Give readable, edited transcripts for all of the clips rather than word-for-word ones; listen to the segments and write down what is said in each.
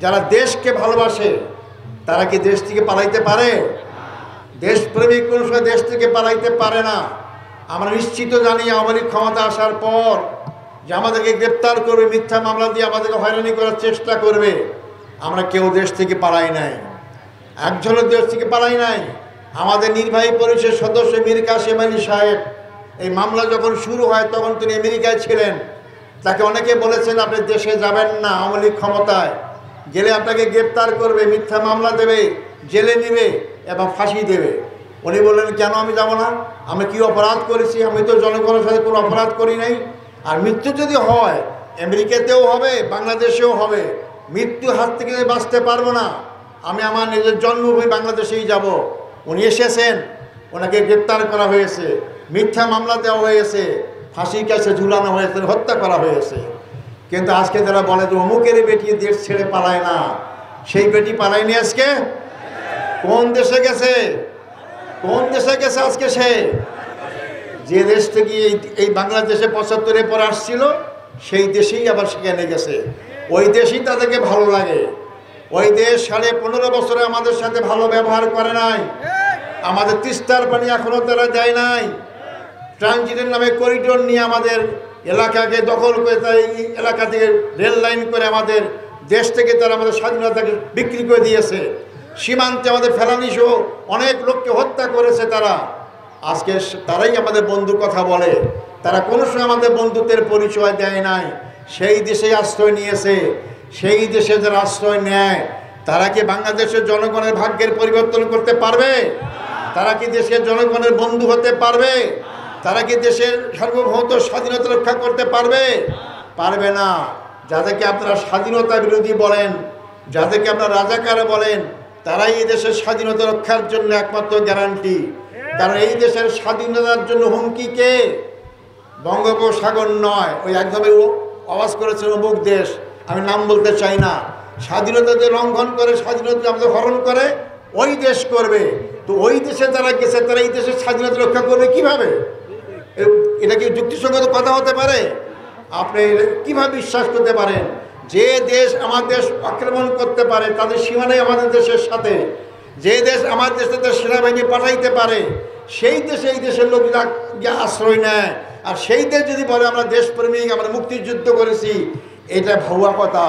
যারা দেশকে ভালোবাসে তারা কি দেশ থেকে পালাইতে পারে? দেশপ্রেমিক কোনো সময় দেশ থেকে পালাইতে পারে না। আমরা নিশ্চিত জানি আওয়ামী লীগ ক্ষমতা আসার পর যে আমাদেরকে গ্রেপ্তার করবে, মিথ্যা মামলা দিয়ে আমাদেরকে হয়রানি করার চেষ্টা করবে। আমরা কেউ দেশ থেকে পালাই নাই, একজনের দেশ থেকে পালাই নাই। আমাদের নির্বাহী পরিষদ সদস্য মীর কাসেম আলী সাহেব, এই মামলা যখন শুরু হয় তখন তিনি আমেরিকায় ছিলেন। তাকে অনেকে বলেছেন আপনি দেশে যাবেন না, আওয়ামী লীগ ক্ষমতায় গেলে আপনাকে গ্রেপ্তার করবে, মিথ্যা মামলা দেবে, জেলে নেবে এবং ফাঁসি দেবে। উনি বললেন কেন আমি যাব না? আমি কি অপরাধ করেছি? আমি তো জনগণের সাথে কোনো অপরাধ করি নাই। আর মৃত্যু যদি হয় আমেরিকাতেও হবে, বাংলাদেশেও হবে। মৃত্যু হাত থেকে বাঁচতে পারবো না, আমি আমার নিজের জন্মভূমি বাংলাদেশেই যাব। উনি এসেছেন, ওনাকে গ্রেপ্তার করা হয়েছে, মিথ্যা মামলা দেওয়া হয়েছে, ফাঁসির কাছে ঝুলানো হয়েছে, হত্যা করা হয়েছে। কিন্তু আজকে যারা বলে যে অমুকের বেটি দেশ ছেড়ে পালায় না, সেই বেটি পালায়নি। আজকে কোন দেশে গেছে? কোন দেশে গেছে আজকে? সে যে দেশ থেকে এই বাংলাদেশে ৭৫-এর পর আসছিল সেই দেশেই আবার সেখানে গেছে। ওই দেশই তাদেরকে ভালো লাগে। ওই দেশ 15.5 বছরে আমাদের সাথে ভালো ব্যবহার করে নাই। আমাদের তিস্তার পানি এখনও তারা দেয় নাই। ট্রানজিটের নামে করিডোর নিয়ে আমাদের এলাকাকে দখল করে, তাই এলাকা থেকে রেল লাইন করে আমাদের দেশ থেকে তারা আমাদের স্বাধীনতাকে বিক্রি করে দিয়েছে। সীমান্তে আমাদের ফেলানি সহ অনেক লোককে হত্যা করেছে তারা। আজকে তারাই আমাদের বন্ধুর কথা বলে, তারা কোনো সময় আমাদের বন্ধুত্বের পরিচয় দেয় নাই। সেই দেশে আশ্রয় নিয়েছে। সেই দেশে যারা আশ্রয় নেয় তারা কি বাংলাদেশের জনগণের ভাগ্যের পরিবর্তন করতে পারবে? তারা কি দেশের জনগণের বন্ধু হতে পারবে? তারা কি দেশের সার্বভৌমত্ব স্বাধীনতা রক্ষা করতে পারবে? পারবে না। যাদেরকে আপনারা স্বাধীনতা বিরোধী বলেন, যাদেরকে আপনারা রাজাকার বলেন, তারাই এই দেশের স্বাধীনতা রক্ষার জন্য একমাত্র গ্যারান্টি। কারণ এই দেশের স্বাধীনতার জন্য হুমকি কে? বঙ্গোপসাগর নয়। ওই একভাবে আওয়াজ করেছেন অমুক দেশ, আমি নাম বলতে চাই না, স্বাধীনতা যে লঙ্ঘন করে, স্বাধীনতা আমাদের হরণ করে, ওই দেশ করবে। তো ওই দেশে যারা গেছে তারা এই দেশের স্বাধীনতা রক্ষা করবে কিভাবে? এটা কি যুক্তিসঙ্গত কথা হতে পারে? আপনি কিভাবে বিশ্বাস করতে পারেন যে দেশ আমার দেশ আক্রমণ করতে পারে, তাদের সীমানাই আমাদের দেশের সাথে, যে দেশ আমার দেশে তার সেনাবাহিনী পাঠাইতে পারে, সেই দেশে এই দেশের লোকরা আশ্রয় নেয়? আর সেই দেশ যদি বলে আমরা দেশপ্রেমিক, আমরা মুক্তিযুদ্ধ করেছি, এটা ভুয়া কথা,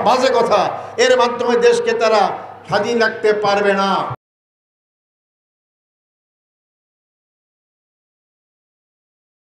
বাজে কথা। এর মাধ্যমে দেশকে তারা স্বাধীন রাখতে পারবে না।